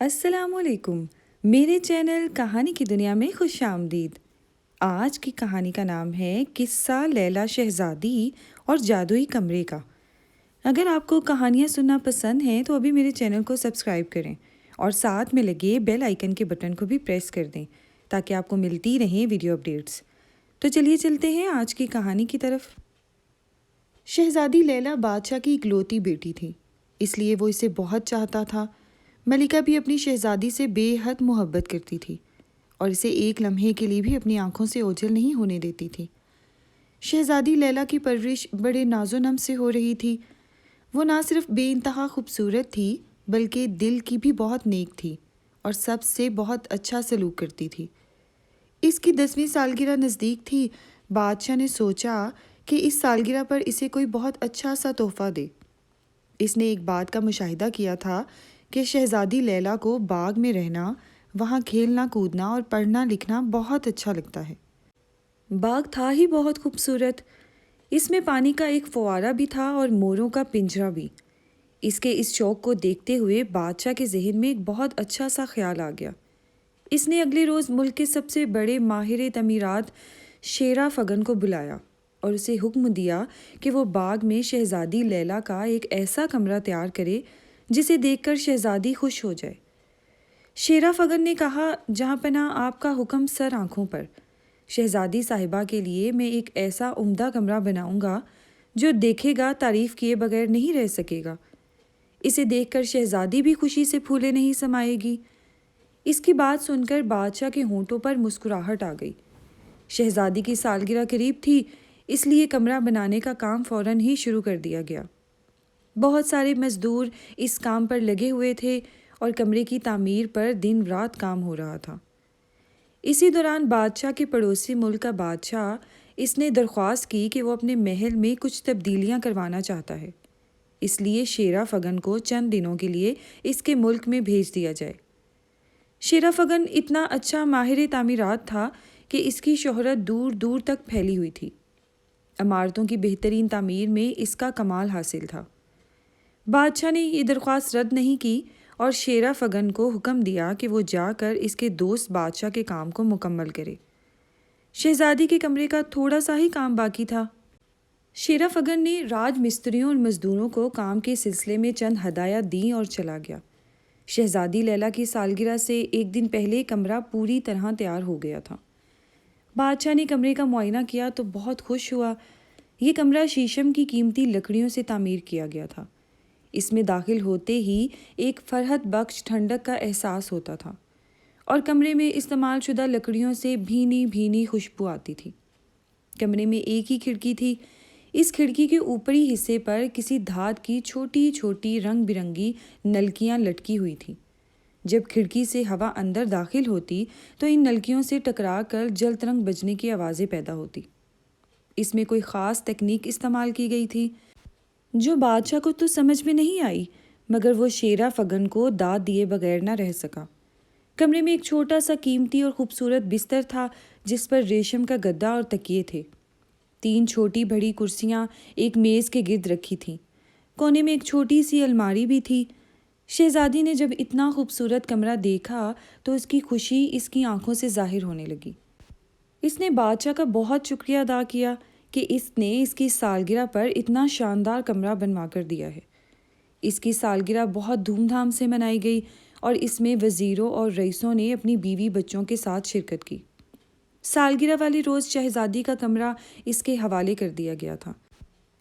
السلام علیکم، میرے چینل کہانی کی دنیا میں خوش آمدید۔ آج کی کہانی کا نام ہے قصہ لیلا شہزادی اور جادوئی کمرے کا۔ اگر آپ کو کہانیاں سننا پسند ہیں تو ابھی میرے چینل کو سبسکرائب کریں اور ساتھ میں لگے بیل آئیکن کے بٹن کو بھی پریس کر دیں تاکہ آپ کو ملتی رہیں ویڈیو اپڈیٹس۔ تو چلیے چلتے ہیں آج کی کہانی کی طرف۔ شہزادی لیلا بادشاہ کی اکلوتی بیٹی تھی، اس لیے وہ اسے بہت چاہتا تھا۔ ملکہ بھی اپنی شہزادی سے بے حد محبت کرتی تھی اور اسے ایک لمحے کے لیے بھی اپنی آنکھوں سے اوجھل نہیں ہونے دیتی تھی۔ شہزادی لیلا کی پرورش بڑے ناز و نم سے ہو رہی تھی۔ وہ نہ صرف بے انتہا خوبصورت تھی بلکہ دل کی بھی بہت نیک تھی اور سب سے بہت اچھا سلوک کرتی تھی۔ اس کی 10ویں سالگرہ نزدیک تھی۔ بادشاہ نے سوچا کہ اس سالگرہ پر اسے کوئی بہت اچھا سا تحفہ دے۔ اس نے ایک بات کا مشاہدہ کیا تھا کہ شہزادی لیلا کو باغ میں رہنا، وہاں کھیلنا کودنا اور پڑھنا لکھنا بہت اچھا لگتا ہے۔ باغ تھا ہی بہت خوبصورت، اس میں پانی کا ایک فوارہ بھی تھا اور موروں کا پنجرہ بھی۔ اس کے اس شوق کو دیکھتے ہوئے بادشاہ کے ذہن میں ایک بہت اچھا سا خیال آ گیا۔ اس نے اگلے روز ملک کے سب سے بڑے ماہر تعمیرات شیرا فگن کو بلایا اور اسے حکم دیا کہ وہ باغ میں شہزادی لیلا کا ایک ایسا کمرہ تیار کرے جسے دیکھ کر شہزادی خوش ہو جائے۔ شیرا فگن نے کہا، جہاں پناہ آپ کا حکم سر آنکھوں پر۔ شہزادی صاحبہ کے لیے میں ایک ایسا عمدہ کمرہ بناؤں گا جو دیکھے گا تعریف کیے بغیر نہیں رہ سکے گا۔ اسے دیکھ کر شہزادی بھی خوشی سے پھولے نہیں سمائے گی۔ اس کی بات سن کر بادشاہ کے ہونٹوں پر مسکراہٹ آ گئی۔ شہزادی کی سالگرہ قریب تھی، اس لیے کمرہ بنانے کا کام فوراً ہی شروع کر دیا گیا۔ بہت سارے مزدور اس کام پر لگے ہوئے تھے اور کمرے کی تعمیر پر دن رات کام ہو رہا تھا۔ اسی دوران بادشاہ کے پڑوسی ملک کا بادشاہ اس نے درخواست کی کہ وہ اپنے محل میں کچھ تبدیلیاں کروانا چاہتا ہے، اس لیے شیرا فگن کو چند دنوں کے لیے اس کے ملک میں بھیج دیا جائے۔ شیرا فگن اتنا اچھا ماہر تعمیرات تھا کہ اس کی شہرت دور دور تک پھیلی ہوئی تھی۔ عمارتوں کی بہترین تعمیر میں اس کا کمال حاصل تھا۔ بادشاہ نے یہ درخواست رد نہیں کی اور شیرا فگن کو حکم دیا کہ وہ جا کر اس کے دوست بادشاہ کے کام کو مکمل کرے۔ شہزادی کے کمرے کا تھوڑا سا ہی کام باقی تھا۔ شیرا فگن نے راج مستریوں اور مزدوروں کو کام کے سلسلے میں چند ہدایات دیں اور چلا گیا۔ شہزادی لیلا کی سالگرہ سے ایک دن پہلے کمرہ پوری طرح تیار ہو گیا تھا۔ بادشاہ نے کمرے کا معائنہ کیا تو بہت خوش ہوا۔ یہ کمرہ شیشم کی قیمتی لکڑیوں سے تعمیر کیا گیا تھا۔ اس میں داخل ہوتے ہی ایک فرحت بخش ٹھنڈک کا احساس ہوتا تھا اور کمرے میں استعمال شدہ لکڑیوں سے بھینی بھینی خوشبو آتی تھی۔ کمرے میں ایک ہی کھڑکی تھی۔ اس کھڑکی کے اوپری حصے پر کسی دھات کی چھوٹی چھوٹی رنگ برنگی نلکیاں لٹکی ہوئی تھیں۔ جب کھڑکی سے ہوا اندر داخل ہوتی تو ان نلکیوں سے ٹکرا کر جل ترنگ بجنے کی آوازیں پیدا ہوتی۔ اس میں کوئی خاص تکنیک استعمال کی گئی تھی جو بادشاہ کو تو سمجھ میں نہیں آئی، مگر وہ شیرا فگن کو داد دیے بغیر نہ رہ سکا۔ کمرے میں ایک چھوٹا سا قیمتی اور خوبصورت بستر تھا جس پر ریشم کا گدا اور تکیے تھے۔ 3 چھوٹی بڑی کرسیاں ایک میز کے گرد رکھی تھیں۔ کونے میں ایک چھوٹی سی الماری بھی تھی۔ شہزادی نے جب اتنا خوبصورت کمرہ دیکھا تو اس کی خوشی اس کی آنکھوں سے ظاہر ہونے لگی۔ اس نے بادشاہ کا بہت شکریہ ادا کیا کہ اس نے اس کی سالگرہ پر اتنا شاندار کمرہ بنوا کر دیا ہے۔ اس کی سالگرہ بہت دھوم دھام سے منائی گئی اور اس میں وزیروں اور رئیسوں نے اپنی بیوی بچوں کے ساتھ شرکت کی۔ سالگرہ والے روز شہزادی کا کمرہ اس کے حوالے کر دیا گیا تھا۔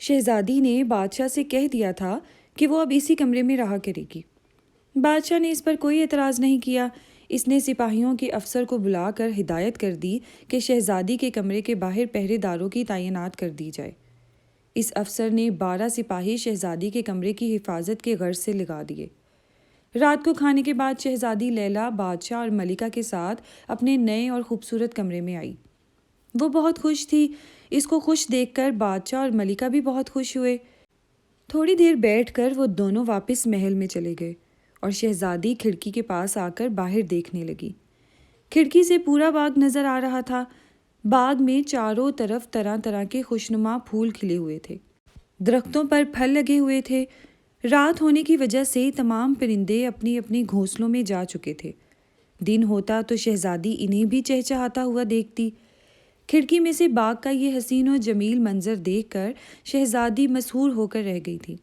شہزادی نے بادشاہ سے کہہ دیا تھا کہ وہ اب اسی کمرے میں رہا کرے گی۔ بادشاہ نے اس پر کوئی اعتراض نہیں کیا۔ اس نے سپاہیوں کے افسر کو بلا کر ہدایت کر دی کہ شہزادی کے کمرے کے باہر پہرے داروں کی تعینات کر دی جائے۔ اس افسر نے 12 سپاہی شہزادی کے کمرے کی حفاظت کے غرض سے لگا دیے۔ رات کو کھانے کے بعد شہزادی لیلا بادشاہ اور ملکہ کے ساتھ اپنے نئے اور خوبصورت کمرے میں آئی۔ وہ بہت خوش تھی۔ اس کو خوش دیکھ کر بادشاہ اور ملکہ بھی بہت خوش ہوئے۔ تھوڑی دیر بیٹھ کر وہ دونوں واپس محل میں چلے گئے اور شہزادی کھڑکی کے پاس آ کر باہر دیکھنے لگی۔ کھڑکی سے پورا باغ نظر آ رہا تھا۔ باغ میں چاروں طرف طرح طرح کے خوشنما پھول کھلے ہوئے تھے۔ درختوں پر پھل لگے ہوئے تھے۔ رات ہونے کی وجہ سے تمام پرندے اپنی اپنی گھونسلوں میں جا چکے تھے۔ دن ہوتا تو شہزادی انہیں بھی چہچہاتا ہوا دیکھتی۔ کھڑکی میں سے باغ کا یہ حسین و جمیل منظر دیکھ کر شہزادی مسحور ہو کر رہ گئی تھی۔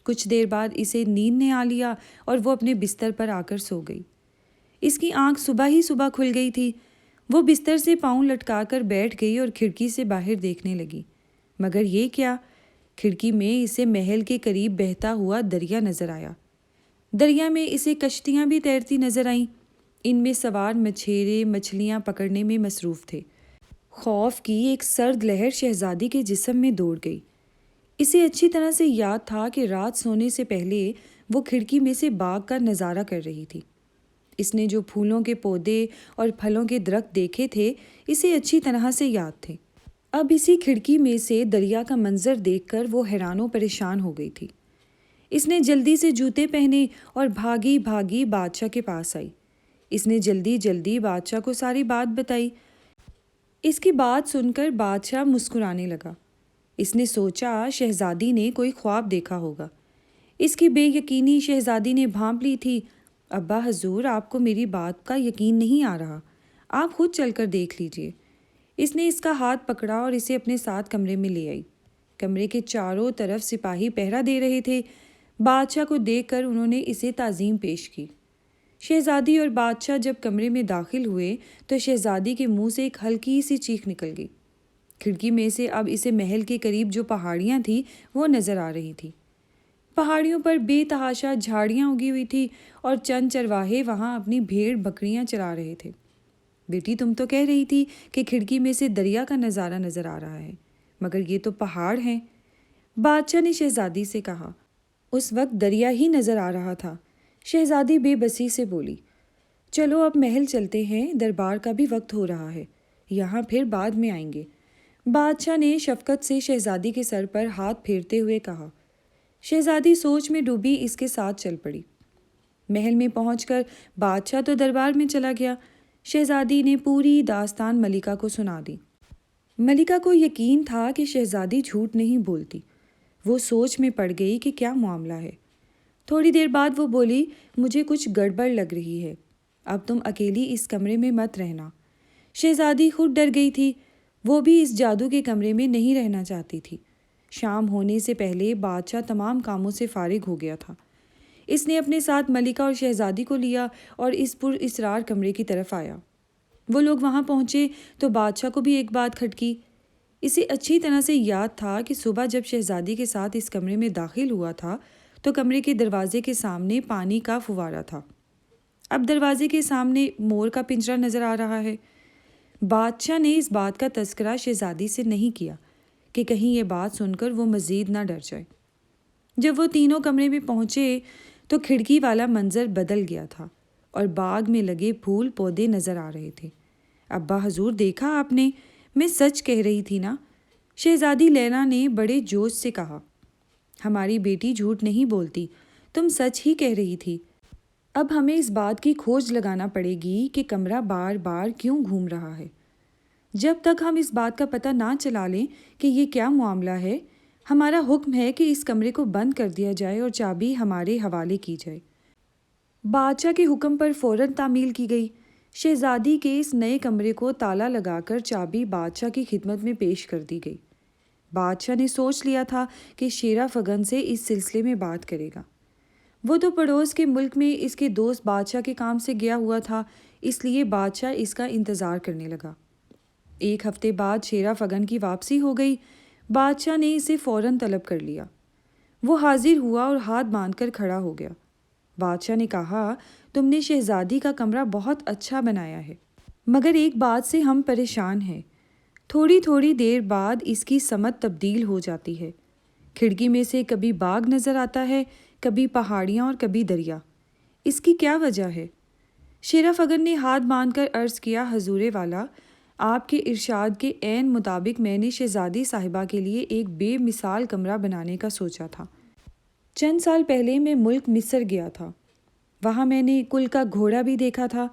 کچھ دیر بعد اسے نیند نے آ لیا اور وہ اپنے بستر پر آ کر سو گئی۔ اس کی آنکھ صبح ہی صبح کھل گئی تھی۔ وہ بستر سے پاؤں لٹکا کر بیٹھ گئی اور کھڑکی سے باہر دیکھنے لگی۔ مگر یہ کیا؟ کھڑکی میں اسے محل کے قریب بہتا ہوا دریا نظر آیا۔ دریا میں اسے کشتیاں بھی تیرتی نظر آئیں۔ ان میں سوار مچھیرے مچھلیاں پکڑنے میں مصروف تھے۔ خوف کی ایک سرد لہر شہزادی کے جسم میں دوڑ گئی۔ اسے اچھی طرح سے یاد تھا کہ رات سونے سے پہلے وہ کھڑکی میں سے باغ کا نظارہ کر رہی تھی۔ اس نے جو پھولوں کے پودے اور پھلوں کے درخت دیکھے تھے اسے اچھی طرح سے یاد تھے۔ اب اسی کھڑکی میں سے دریا کا منظر دیکھ کر وہ حیران و پریشان ہو گئی تھی۔ اس نے جلدی سے جوتے پہنے اور بھاگی بھاگی بادشاہ کے پاس آئی۔ اس نے جلدی جلدی بادشاہ کو ساری بات بتائی۔ اس کی بات سن کر بادشاہ مسکرانے لگا۔ اس نے سوچا شہزادی نے کوئی خواب دیکھا ہوگا۔ اس کی بے یقینی شہزادی نے بھانپ لی تھی۔ ابا حضور، آپ کو میری بات کا یقین نہیں آ رہا، آپ خود چل کر دیکھ لیجئے۔ اس نے اس کا ہاتھ پکڑا اور اسے اپنے ساتھ کمرے میں لے آئی۔ کمرے کے چاروں طرف سپاہی پہرا دے رہے تھے۔ بادشاہ کو دیکھ کر انہوں نے اسے تعظیم پیش کی۔ شہزادی اور بادشاہ جب کمرے میں داخل ہوئے تو شہزادی کے منہ سے ایک ہلکی سی چیخ نکل گئی۔ کھڑکی میں سے اب اسے محل کے قریب جو پہاڑیاں تھیں وہ نظر آ رہی تھی۔ پہاڑیوں پر بے تحاشا جھاڑیاں اگی ہوئی تھی اور چند چرواہے وہاں اپنی بھیڑ بکریاں چرا رہے تھے۔ بیٹی، تم تو کہہ رہی تھی کہ کھڑکی میں سے دریا کا نظارہ نظر آ رہا ہے، مگر یہ تو پہاڑ ہیں۔ بادشاہ نے شہزادی سے کہا۔ اس وقت دریا ہی نظر آ رہا تھا۔ شہزادی بے بسی سے بولی، چلو اب محل چلتے ہیں، دربار کا بھی وقت ہو رہا ہے، یہاں پھر بعد میں آئیں گے۔ بادشاہ نے شفقت سے شہزادی کے سر پر ہاتھ پھیرتے ہوئے کہا۔ شہزادی سوچ میں ڈوبی اس کے ساتھ چل پڑی۔ محل میں پہنچ کر بادشاہ تو دربار میں چلا گیا۔ شہزادی نے پوری داستان ملکہ کو سنا دی۔ ملکہ کو یقین تھا کہ شہزادی جھوٹ نہیں بولتی۔ وہ سوچ میں پڑ گئی کہ کیا معاملہ ہے۔ تھوڑی دیر بعد وہ بولی، مجھے کچھ گڑبڑ لگ رہی ہے، اب تم اکیلی اس کمرے میں مت رہنا۔ شہزادی خود ڈر گئی تھی۔ وہ بھی اس جادو کے کمرے میں نہیں رہنا چاہتی تھی۔ شام ہونے سے پہلے بادشاہ تمام کاموں سے فارغ ہو گیا تھا۔ اس نے اپنے ساتھ ملکہ اور شہزادی کو لیا اور اس پر اسرار کمرے کی طرف آیا۔ وہ لوگ وہاں پہنچے تو بادشاہ کو بھی ایک بات کھٹکی۔ اسے اچھی طرح سے یاد تھا کہ صبح جب شہزادی کے ساتھ اس کمرے میں داخل ہوا تھا تو کمرے کے دروازے کے سامنے پانی کا فوارہ تھا۔ اب دروازے کے سامنے مور کا پنجرا نظر آ رہا ہے۔ بادشاہ نے اس بات کا تذکرہ شہزادی سے نہیں کیا کہ کہیں یہ بات سن کر وہ مزید نہ ڈر جائے۔ جب وہ تینوں کمرے میں پہنچے تو کھڑکی والا منظر بدل گیا تھا اور باغ میں لگے پھول پودے نظر آ رہے تھے۔ ابا حضور، دیکھا آپ نے، میں سچ کہہ رہی تھی نا؟ شہزادی لیلا نے بڑے جوش سے کہا۔ ہماری بیٹی جھوٹ نہیں بولتی، تم سچ ہی کہہ رہی تھی۔ اب ہمیں اس بات کی کھوج لگانا پڑے گی کہ کمرہ بار بار کیوں گھوم رہا ہے۔ جب تک ہم اس بات کا پتہ نہ چلا لیں کہ یہ کیا معاملہ ہے، ہمارا حکم ہے کہ اس کمرے کو بند کر دیا جائے اور چابی ہمارے حوالے کی جائے۔ بادشاہ کے حکم پر فوراً تعمیل کی گئی۔ شہزادی کے اس نئے کمرے کو تالا لگا کر چابی بادشاہ کی خدمت میں پیش کر دی گئی۔ بادشاہ نے سوچ لیا تھا کہ شیرا فگن سے اس سلسلے میں بات کرے گا۔ وہ تو پڑوس کے ملک میں اس کے دوست بادشاہ کے کام سے گیا ہوا تھا، اس لیے بادشاہ اس کا انتظار کرنے لگا۔ ایک ہفتے بعد شیرا فگن کی واپسی ہو گئی۔ بادشاہ نے اسے فوراً طلب کر لیا۔ وہ حاضر ہوا اور ہاتھ باندھ کر کھڑا ہو گیا۔ بادشاہ نے کہا، تم نے شہزادی کا کمرہ بہت اچھا بنایا ہے، مگر ایک بات سے ہم پریشان ہیں۔ تھوڑی تھوڑی دیر بعد اس کی سمت تبدیل ہو جاتی ہے۔ کھڑکی میں سے کبھی باغ نظر آتا ہے، کبھی پہاڑیاں اور کبھی دریا۔ اس کی کیا وجہ ہے؟ شیرا فگن نے ہاتھ باندھ کر عرض کیا، حضور والا، آپ کے ارشاد کے عین مطابق میں نے شہزادی صاحبہ کے لیے ایک بے مثال کمرہ بنانے کا سوچا تھا۔ چند سال پہلے میں ملک مصر گیا تھا۔ وہاں میں نے کل کا گھوڑا بھی دیکھا تھا۔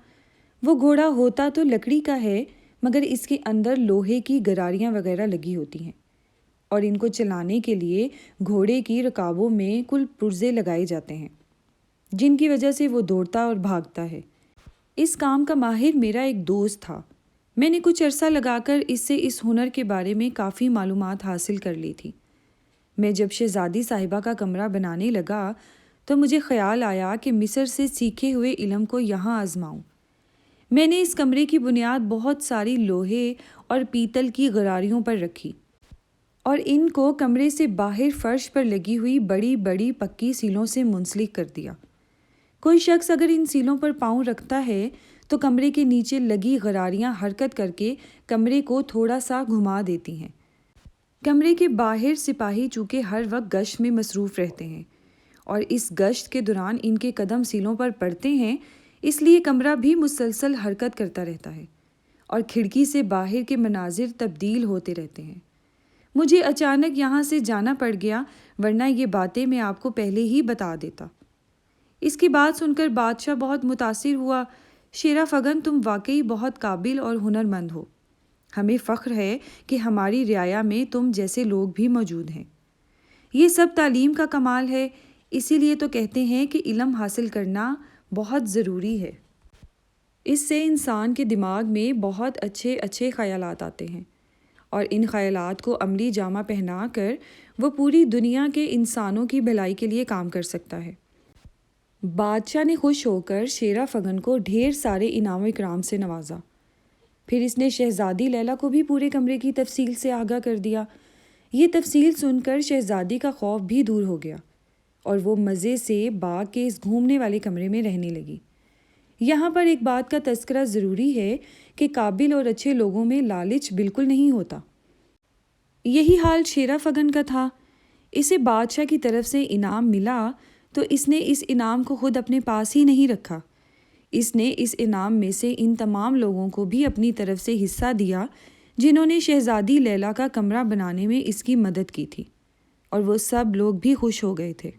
وہ گھوڑا ہوتا تو لکڑی کا ہے، مگر اس کے اندر لوہے کی گراریاں وغیرہ لگی ہوتی ہیں۔ اور ان کو چلانے کے لیے گھوڑے کی رکابوں میں کل پرزے لگائے جاتے ہیں جن کی وجہ سے وہ دوڑتا اور بھاگتا ہے۔ اس کام کا ماہر میرا ایک دوست تھا۔ میں نے کچھ عرصہ لگا کر اس سے اس ہنر کے بارے میں کافی معلومات حاصل کر لی تھی۔ میں جب شہزادی صاحبہ کا کمرہ بنانے لگا تو مجھے خیال آیا کہ مصر سے سیکھے ہوئے علم کو یہاں آزماؤں۔ میں نے اس کمرے کی بنیاد بہت ساری لوہے اور پیتل کی غراریوں پر رکھی اور ان کو کمرے سے باہر فرش پر لگی ہوئی بڑی بڑی پکی سیلوں سے منسلک کر دیا۔ کوئی شخص اگر ان سیلوں پر پاؤں رکھتا ہے تو کمرے کے نیچے لگی غراریاں حرکت کر کے کمرے کو تھوڑا سا گھما دیتی ہیں۔ کمرے کے باہر سپاہی چونکہ ہر وقت گشت میں مصروف رہتے ہیں اور اس گشت کے دوران ان کے قدم سیلوں پر پڑتے ہیں، اس لیے کمرہ بھی مسلسل حرکت کرتا رہتا ہے اور کھڑکی سے باہر کے مناظر تبدیل ہوتے رہتے ہیں۔ مجھے اچانک یہاں سے جانا پڑ گیا، ورنہ یہ باتیں میں آپ کو پہلے ہی بتا دیتا۔ اس کی بات سن کر بادشاہ بہت متاثر ہوا۔ شیرا فگن، تم واقعی بہت قابل اور ہنرمند ہو۔ ہمیں فخر ہے کہ ہماری رعایا میں تم جیسے لوگ بھی موجود ہیں۔ یہ سب تعلیم کا کمال ہے، اسی لیے تو کہتے ہیں کہ علم حاصل کرنا بہت ضروری ہے۔ اس سے انسان کے دماغ میں بہت اچھے اچھے خیالات آتے ہیں اور ان خیالات کو عملی جامہ پہنا کر وہ پوری دنیا کے انسانوں کی بھلائی کے لیے کام کر سکتا ہے۔ بادشاہ نے خوش ہو کر شیرا فگن کو ڈھیر سارے انعام و اکرام سے نوازا۔ پھر اس نے شہزادی لیلا کو بھی پورے کمرے کی تفصیل سے آگاہ کر دیا۔ یہ تفصیل سن کر شہزادی کا خوف بھی دور ہو گیا اور وہ مزے سے باغ کے اس گھومنے والے کمرے میں رہنے لگی۔ یہاں پر ایک بات کا تذکرہ ضروری ہے کہ قابل اور اچھے لوگوں میں لالچ بالکل نہیں ہوتا۔ یہی حال شیرا فگن کا تھا۔ اسے بادشاہ کی طرف سے انعام ملا تو اس نے اس انعام کو خود اپنے پاس ہی نہیں رکھا۔ اس نے اس انعام میں سے ان تمام لوگوں کو بھی اپنی طرف سے حصہ دیا جنہوں نے شہزادی لیلا کا کمرہ بنانے میں اس کی مدد کی تھی، اور وہ سب لوگ بھی خوش ہو گئے تھے۔